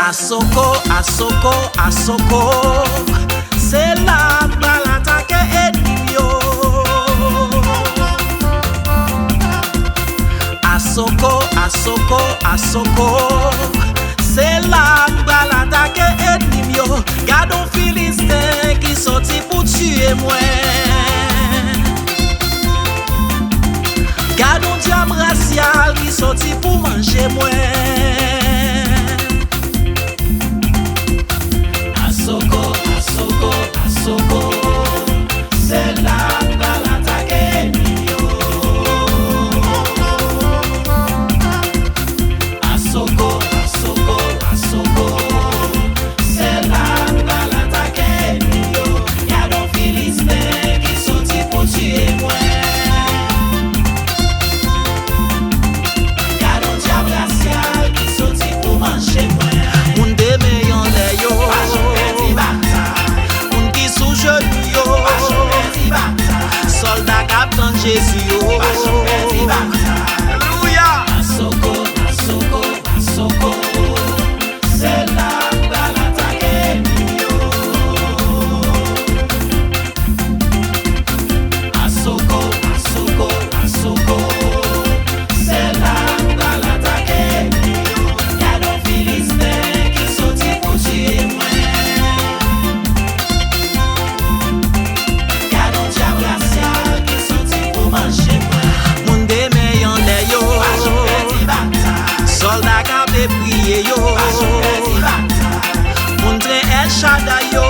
Asoko, Asoko, Asoko, c'est la balle attaquée ennemi yo. Asoko, Asoko, Asoko, c'est la balle attaquée ennemi yo. Gardons Philistin qui sorti pour tuer moi. Gardons diable racial qui sorti pour manger moi. Asoko, Asoko, Asoko, c'est la balle attaquée ennemi yo. Asoko, Asoko, Asoko, c'est la balle attaquée ennemi yo. Y'a donc Philistin qui sorti pour tuer moi. Y'a donc diable racial qui sorti pour manger moi. Moun deme yon le yo. Soldat Captain Jésus yo. Alléluia. Asoko, Asoko, Asoko, c'est la balle attaquée ennemi yo. Asoko, Asoko, Asoko, c'est la balle attaquée ennemi yo. Y'a donc Philistin qui sorti pour tuer moi. Soldat qui veut prier yo, moun train El Shaddai yo,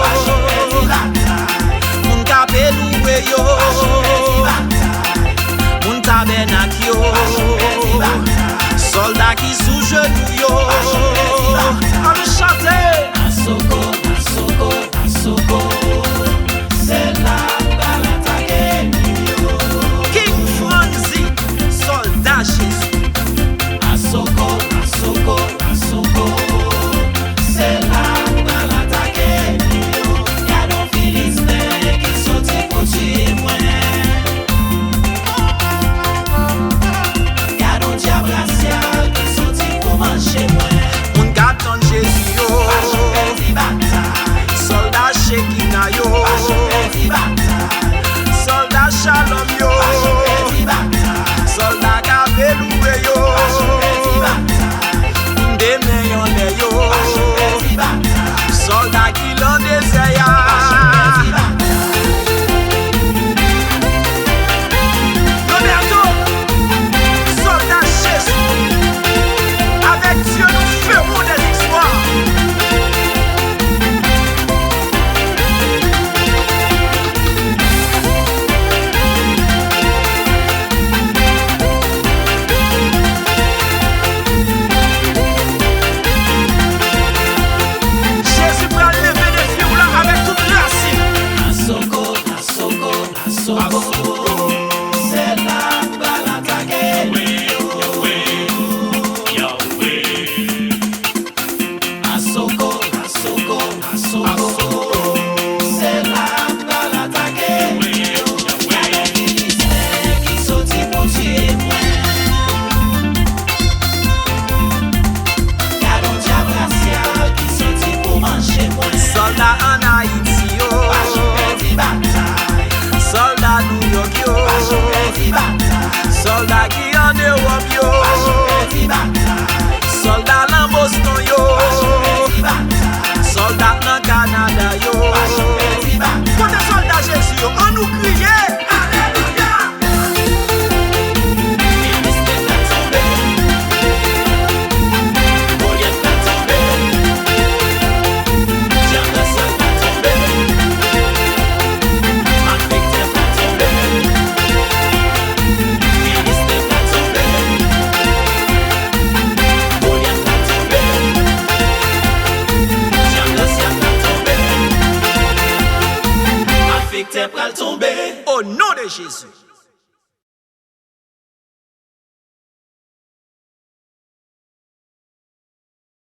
moun qui veut louer yo, moun tabernacle yo, soldat qui sous genou yo, on nous chante. Asoko, Asoko, Asoko, c'est la balle attaquée ennemi yo. King Franzi, soldat Jésus. Asoko, Asoko, Asoko, c'est la balle attaquée ennemi yo. Y'a donc Philistin qui sorti pour tuer moi. Y'a donc diable racial qui sorti pour manger moi. Moun Captain Jésus yo, soldat Shekina yo, soldat Shalom yo, soldat Gabeloué yo. Soldat qui l'en désire. Roberto, soldat Jésus, avec Dieu nous ferons des histoires. C'est la balle attaquée ennemi yo. Asoko, Asoko, Asoko, c'est la balle attaquée ennemi yo. Y'a des Philistins qui sorti pour tuer moi. Y'a donc diable racial qui sorti pour manger moi. Soldat en Haïti yo, soldat New York yo, soldat qui en Europe yo, soldat en Boston yo, soldat en Canada yo. Pour des soldats Jésus yo, on nous criait. T'es pral tomber au nom de Jésus.